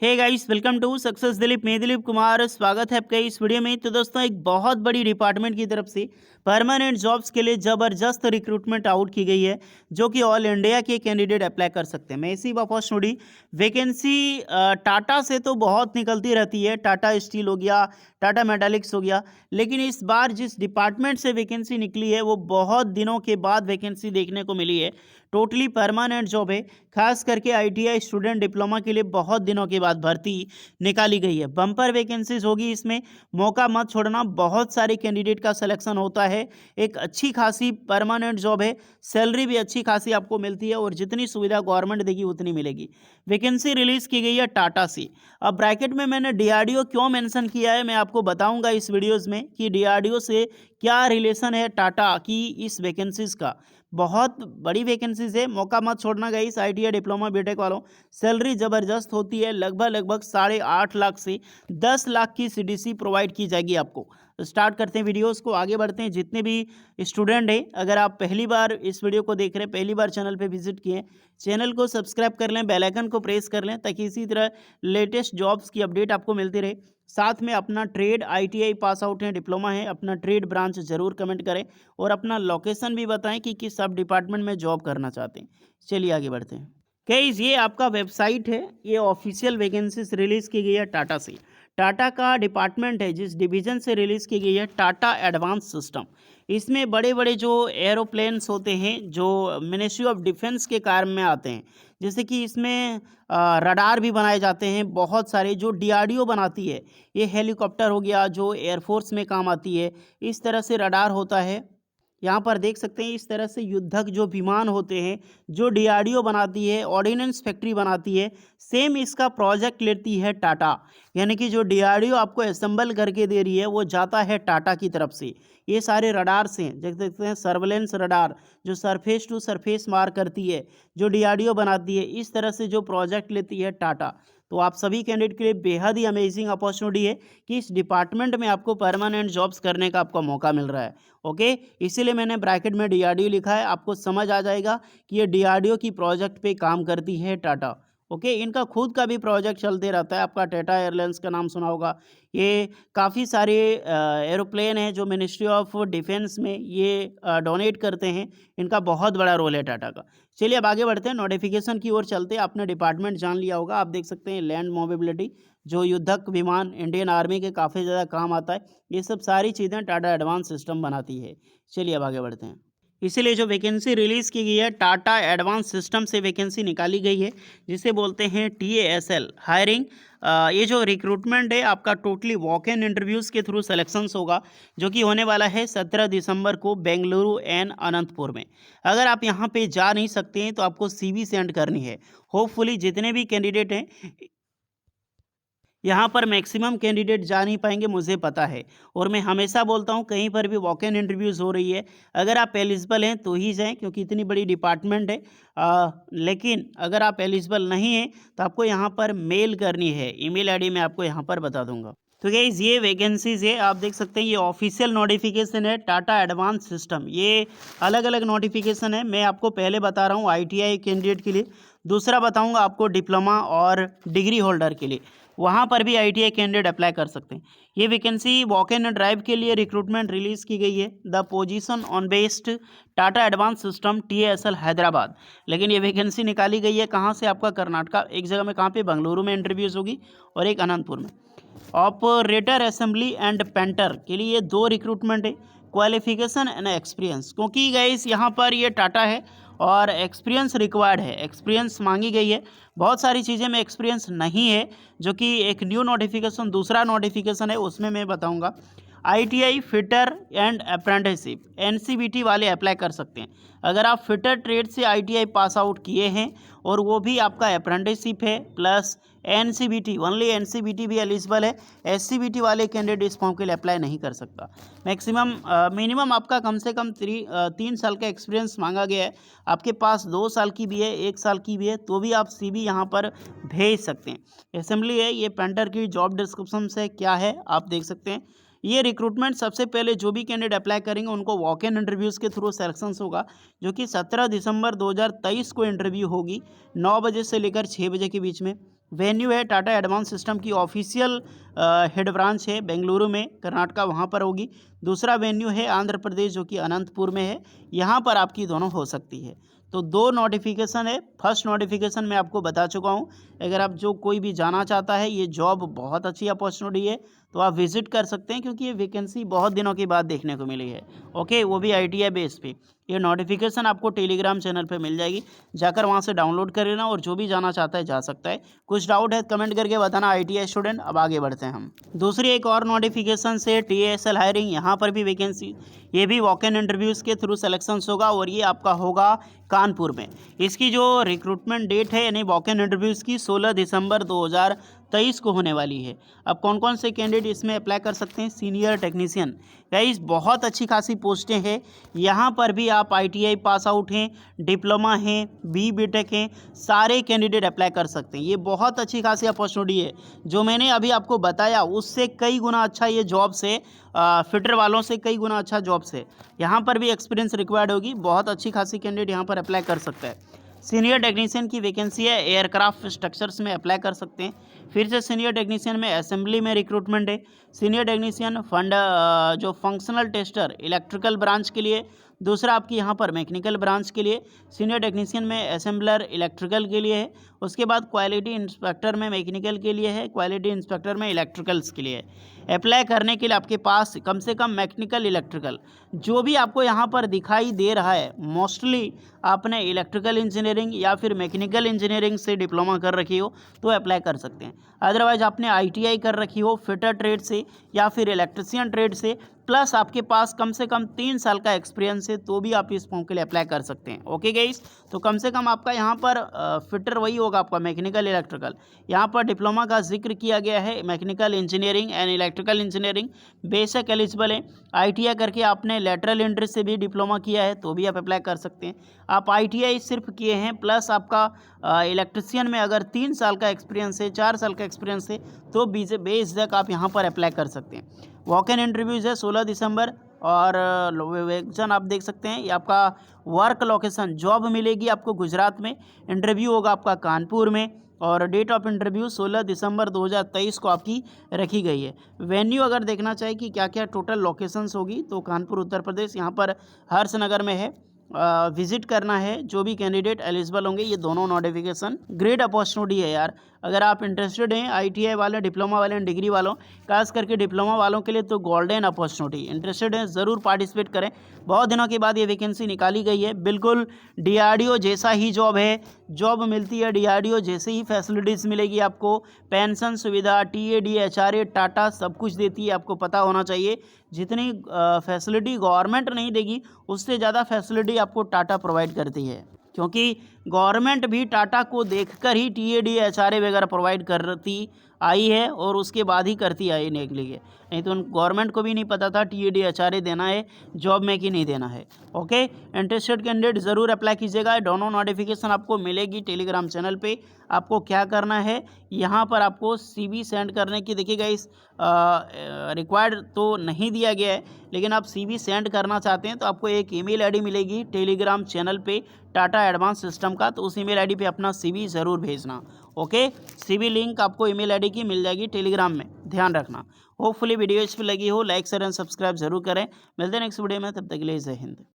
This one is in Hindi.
Hey guys, welcome to success Dilip. मैं दिलीप कुमार स्वागत है आपका इस वीडियो में। तो दोस्तों, एक बहुत बड़ी डिपार्टमेंट की तरफ से परमानेंट जॉब्स के लिए ज़बरदस्त रिक्रूटमेंट आउट की गई है, जो कि ऑल इंडिया के कैंडिडेट अप्लाई कर सकते हैं। मैसिव अपॉर्चुनिटी वैकेंसी टाटा से तो बहुत निकलती रहती है। टाटा स्टील हो गया, टाटा मेटालिक्स हो गया, लेकिन इस बार जिस डिपार्टमेंट से वैकेंसी निकली है वो बहुत दिनों के बाद वैकेंसी देखने को मिली है। टोटली परमानेंट जॉब है। खास करके आईटीआई स्टूडेंट डिप्लोमा के लिए बहुत दिनों के बाद भर्ती निकाली गई है। बम्पर वैकेंसीज होगी इसमें, मौका मत छोड़ना। बहुत सारे कैंडिडेट का सिलेक्शन होता है। एक अच्छी खासी परमानेंट जॉब है, सैलरी भी अच्छी खासी आपको मिलती है और जितनी सुविधा गवर्नमेंट देगी उतनी मिलेगी। वैकेंसी रिलीज की गई है टाटा से। अब ब्रैकेट में मैंने डीआरडीओ क्यों मेंशन किया है मैं आपको बताऊंगा इस वीडियोस में कि डीआरडीओ से क्या रिलेशन है टाटा की इस वैकेंसीज का। बहुत बड़ी वैकेंसीज है, मौका मत छोड़ना गाइस। आईटीआई डिप्लोमा बीटेक वालों, सैलरी ज़बरदस्त होती है। लगभग 8.5 लाख से 10 लाख की सीडीसी प्रोवाइड की जाएगी आपको। तो स्टार्ट करते हैं वीडियोस को, आगे बढ़ते हैं। जितने भी स्टूडेंट हैं, अगर आप पहली बार इस वीडियो को देख रहे हैं, पहली बार चैनल पे विजिट किए, चैनल को सब्सक्राइब कर लें, बेल आइकन को प्रेस कर लें, ताकि इसी तरह लेटेस्ट जॉब्स की अपडेट आपको मिलती रहे। साथ में अपना ट्रेड, आईटीआई पास आउट है, डिप्लोमा है, अपना ट्रेड ब्रांच जरूर कमेंट करें और अपना लोकेशन भी बताएं कि किस सब डिपार्टमेंट में जॉब करना चाहते हैं। चलिए आगे बढ़ते हैं। गाइस, ये आपका वेबसाइट है, ये ऑफिशियल वैकेंसीज रिलीज की गई है टाटा से। टाटा का डिपार्टमेंट है जिस डिवीजन से रिलीज की गई है, टाटा एडवांस सिस्टम। इसमें बड़े बड़े जो एरोप्लेन्स होते हैं, जो मिनिस्ट्री ऑफ डिफेंस के काम में आते हैं, जैसे कि इसमें रडार भी बनाए जाते हैं बहुत सारे, जो डीआरडीओ बनाती है। ये हेलीकॉप्टर हो गया जो एयरफोर्स में काम आती है, इस तरह से रडार होता है। यहाँ पर देख सकते हैं इस तरह से युद्धक जो विमान होते हैं, जो डीआरडीओ बनाती है, ऑर्डिनेंस फैक्ट्री बनाती है, सेम इसका प्रोजेक्ट लेती है टाटा। यानी कि जो डीआरडीओ आपको असेंबल करके दे रही है वो जाता है टाटा की तरफ से। ये सारे रडार से देख सकते हैं, सर्वेलेंस रडार जो सरफेस टू सरफेस मार करती है, जो डीआरडीओ बनाती है, इस तरह से जो प्रोजेक्ट लेती है टाटा। तो आप सभी कैंडिडेट के लिए बेहद ही अमेजिंग अपॉर्चुनिटी है कि इस डिपार्टमेंट में आपको परमानेंट जॉब्स करने का आपको मौका मिल रहा है। ओके, इसीलिए मैंने ब्रैकेट में डीआरडीओ लिखा है। आपको समझ आ जाएगा कि ये डीआरडीओ की प्रोजेक्ट पे काम करती है टाटा। ओके, इनका खुद का भी प्रोजेक्ट चलते रहता है। आपका टाटा एयरलाइंस का नाम सुना होगा। ये काफ़ी सारे एरोप्लेन हैं जो मिनिस्ट्री ऑफ डिफेंस में ये डोनेट करते हैं। इनका बहुत बड़ा रोल है टाटा का। चलिए अब आगे बढ़ते हैं, नोटिफिकेशन की ओर चलते हैं। आपने डिपार्टमेंट जान लिया होगा। आप देख सकते हैं लैंड मोबिलिटी, जो युद्धक विमान इंडियन आर्मी के काफ़ी ज़्यादा काम आता है। ये सब सारी चीज़ें टाटा एडवांस सिस्टम बनाती है। चलिए अब आगे बढ़ते हैं। इसीलिए जो वैकेंसी रिलीज़ की गई है, टाटा एडवांस सिस्टम से वैकेंसी निकाली गई है, जिसे बोलते हैं टीएएसएल हायरिंग। ये जो रिक्रूटमेंट है आपका टोटली वॉक इन इंटरव्यूज़ के थ्रू सिलेक्शंस होगा, जो कि होने वाला है 17 दिसंबर को बेंगलुरु एंड अनंतपुर में। अगर आप यहाँ पे जा नहीं सकते हैं तो आपको सीवी सेंड करनी है। होपफुली जितने भी कैंडिडेट हैं, यहाँ पर मैक्सिमम कैंडिडेट जा नहीं पाएंगे, मुझे पता है। और मैं हमेशा बोलता हूँ, कहीं पर भी वॉक इन इंटरव्यूज़ हो रही है, अगर आप एलिजिबल हैं तो ही जाएं, क्योंकि इतनी बड़ी डिपार्टमेंट है। लेकिन अगर आप एलिजिबल नहीं हैं तो आपको यहाँ पर मेल करनी है। ईमेल आईडी मैं आपको यहाँ पर बता दूंगा। तो गाइस, ये वैकेंसीज है, आप देख सकते हैं। ये ऑफिशियल नोटिफिकेशन है टाटा एडवांस सिस्टम। ये अलग अलग नोटिफिकेशन है। मैं आपको पहले बता रहा हूँ आईटीआई कैंडिडेट के लिए, दूसरा बताऊंगा आपको डिप्लोमा और डिग्री होल्डर के लिए। वहाँ पर भी आईटीआई कैंडिडेट अप्लाई कर सकते हैं। ये वैकेंसी वॉक इन ड्राइव के लिए रिक्रूटमेंट रिलीज़ की गई है। The position on based Tata advance system TSL Hyderabad. लेकिन ये वैकेंसी निकाली गई है कहाँ से? आपका कर्नाटका। एक जगह में कहाँ पे? बेंगलुरु में इंटरव्यूज़ होगी और एक अनंतपुर में। ऑपरेटर असेंबली एंड पेंटर के लिए 2 रिक्रूटमेंट है। क्वालिफिकेशन एंड एक्सपीरियंस, क्योंकि गाइस यहाँ पर ये टाटा है और एक्सपीरियंस रिक्वायर्ड है, एक्सपीरियंस मांगी गई है। बहुत सारी चीज़ें में एक्सपीरियंस नहीं है, जो कि एक न्यू नोटिफिकेशन, दूसरा नोटिफिकेशन है, उसमें मैं बताऊंगा। ITI fitter and apprenticeship, NCBT वाले अप्लाई कर सकते हैं। अगर आप फिटर ट्रेड से आईटीआई पास आउट किए हैं और वो भी आपका अप्रेंटिसशिप है प्लस एनसीबीटी, ओनली एनसीबीटी भी एलिजिबल है। एससीबीटी वाले कैंडिडेट इस फॉर्म के लिए अप्लाई नहीं कर सकता। मैक्सिमम मिनिमम आपका कम से कम 3 साल का एक्सपीरियंस मांगा गया है। आपके पास 2 साल की भी है, 1 साल की भी है, तो भी आप सीवी यहाँ पर भेज सकते हैं। असेंबली है, ये पेंटर की जॉब डिस्क्रिप्शन से क्या है आप देख सकते हैं। ये रिक्रूटमेंट सबसे पहले जो भी कैंडिडेट अप्लाई करेंगे उनको वॉक इन इंटरव्यूज़ के थ्रू सेलेक्शंस होगा, जो कि 17 दिसंबर 2023 को इंटरव्यू होगी, 9 बजे से लेकर 6 बजे के बीच में। वेन्यू है टाटा एडवांस सिस्टम की ऑफिशियल हेड ब्रांच है बेंगलुरु में कर्नाटका, वहाँ पर होगी। दूसरा वेन्यू है आंध्र प्रदेश जो कि अनंतपुर में है, यहाँ पर आपकी दोनों हो सकती है। तो 2 नोटिफिकेशन है। फर्स्ट नोटिफिकेशन मैं आपको बता चुका हूँ। अगर आप जो कोई भी जाना चाहता है, ये जॉब बहुत अच्छी अपॉर्चुनिटी है, तो आप विजिट कर सकते हैं क्योंकि ये वैकेंसी बहुत दिनों के बाद देखने को मिली है। ओके, वो भी आईटीआई बेस पे। ये नोटिफिकेशन आपको टेलीग्राम चैनल पे मिल जाएगी, जाकर वहाँ से डाउनलोड कर लेना और जो भी जाना चाहता है जा सकता है। कुछ डाउट है कमेंट करके बताना आईटीआई स्टूडेंट। अब आगे बढ़ते हैं हम। दूसरी एक और नोटिफिकेशन से टीएसएल हायरिंग, यहाँ पर भी वैकेंसी, ये भी वॉक इन इंटरव्यूज़ के थ्रू सिलेक्शंस होगा और ये आपका होगा कानपुर में। इसकी जो रिक्रूटमेंट डेट है यानी वॉक इन इंटरव्यूज़ की 16 दिसंबर 2023 को होने वाली है। अब कौन कौन से कैंडिडेट इसमें अप्लाई कर सकते हैं? सीनियर टेक्नीशियन, गाइस बहुत अच्छी खासी पोस्टें हैं। यहाँ पर भी आप आईटीआई पास आउट हैं, डिप्लोमा हैं, बीटेक हैं, सारे कैंडिडेट अप्लाई कर सकते हैं। ये बहुत अच्छी खासी अपॉर्चुनिटी है। जो मैंने अभी आपको बताया उससे कई गुना अच्छा ये जॉब से, फिटर वालों से कई गुना अच्छा जॉब से। यहाँ पर भी एक्सपीरियंस रिक्वायर्ड होगी। बहुत अच्छी खासी कैंडिडेट यहाँ पर अप्लाई कर सकता है। सीनियर टेक्नीशियन की वैकेंसी है, एयरक्राफ्ट स्ट्रक्चर्स में अप्लाई कर सकते हैं। फिर से सीनियर टेक्नीशियन में असेंबली में रिक्रूटमेंट है। सीनियर टेक्नीशियन जो फंक्शनल टेस्टर इलेक्ट्रिकल ब्रांच के लिए, दूसरा आपकी यहाँ पर मैकेनिकल ब्रांच के लिए। सीनियर टेक्नीशियन में असेंबलर इलेक्ट्रिकल के लिए है। उसके बाद क्वालिटी इंस्पेक्टर में मैकेनिकल के लिए है, क्वालिटी इंस्पेक्टर में इलेक्ट्रिकल्स के लिए है। अप्लाई करने के लिए आपके पास कम से कम मैकेनिकल, इलेक्ट्रिकल जो भी आपको यहाँ पर दिखाई दे रहा है, मोस्टली आपने इलेक्ट्रिकल इंजीनियरिंग या फिर मैकेनिकल इंजीनियरिंग से डिप्लोमा कर रखी हो तो अप्लाई कर सकते हैं। अदरवाइज आपने आईटीआई कर रखी हो फिटर ट्रेड से या फिर इलेक्ट्रिशियन ट्रेड से, प्लस आपके पास कम से कम 3 साल का एक्सपीरियंस है, तो भी आप इस फॉर्म के लिए अप्लाई कर सकते हैं। ओके गाइस, तो कम से कम आपका यहाँ पर फिटर वही होगा आपका मैकेनिकल, इलेक्ट्रिकल। यहाँ पर डिप्लोमा का जिक्र किया गया है, mechanical engineering and electrical engineering बेशक एलिजिबल है। आईटीआई करके आपने लेटरल एंट्री से भी डिप्लोमा किया है तो भी आप अप्लाई कर सकते हैं। आप आईटीआई सिर्फ किए हैं प्लस आपका इलेक्ट्रिशियन में अगर 3 साल का एक्सपीरियंस है, 4 साल का एक्सपीरियंस है, तो बेशक आप यहाँ पर अप्लाई कर सकते हैं। वॉक इन इंटरव्यूज़ है 16 दिसंबर और वेक्शन आप देख सकते हैं। ये आपका वर्क लोकेशन, जॉब मिलेगी आपको गुजरात में, इंटरव्यू होगा आपका कानपुर में और डेट ऑफ इंटरव्यू 16 दिसंबर 2023 को आपकी रखी गई है। वेन्यू अगर देखना चाहे कि क्या क्या टोटल लोकेशंस होगी तो कानपुर उत्तर प्रदेश, यहाँ पर हर्षनगर में है। विजिट करना है जो भी कैंडिडेट एलिजिबल होंगे। ये दोनों नोटिफिकेशन ग्रेट अपॉर्चुनिटी है यार। अगर आप इंटरेस्टेड हैं आईटीआई वाले, डिप्लोमा वाले, डिग्री वालों, खास करके डिप्लोमा वालों के लिए तो गोल्डन अपॉर्चुनिटी। इंटरेस्टेड हैं ज़रूर पार्टिसिपेट करें। बहुत दिनों के बाद ये वैकेंसी निकाली गई है। बिल्कुल डीआरडीओ जैसा ही जॉब है, जॉब मिलती है डीआरडीओ जैसे ही फैसिलिटीज़ मिलेगी आपको। पेंशन सुविधा, टीएडी, एचआरए, टाटा सब कुछ देती है, आपको पता होना चाहिए। जितनी फैसिलिटी गवर्नमेंट नहीं देगी उससे ज़्यादा फैसिलिटी आपको टाटा प्रोवाइड करती है, क्योंकि गवर्नमेंट भी टाटा को देखकर ही टीएडी, एचआरए वगैरह प्रोवाइड करती आई है और उसके बाद ही करती आई निकली है। नहीं तो गवर्नमेंट को भी नहीं पता था टीएडी, एचआरए देना है जॉब में कि नहीं देना है। ओके, इंटरेस्टेड कैंडिडेट ज़रूर अप्लाई कीजिएगा। दोनों नोटिफिकेशन आपको मिलेगी टेलीग्राम चैनल पे। आपको क्या करना है, यहाँ पर आपको सीवी सेंड करने की, देखिएगा इस रिक्वायर्ड तो नहीं दिया गया है, लेकिन आप सीवी सेंड करना चाहते हैं तो आपको एक ईमेल आईडी मिलेगी टेलीग्राम चैनल पे टाटा एडवांस सिस्टम का, तो उस ईमेल आईडी पे अपना सीवी ज़रूर भेजना। ओके, सीवी लिंक आपको ईमेल आईडी की मिल जाएगी टेलीग्राम में, ध्यान रखना। होपफुली वीडियो इस पर लगी हो, लाइक शेयर एंड सब्सक्राइब जरूर करें। मिलते हैं नेक्स्ट वीडियो में, तब तक के लिए जय हिंद।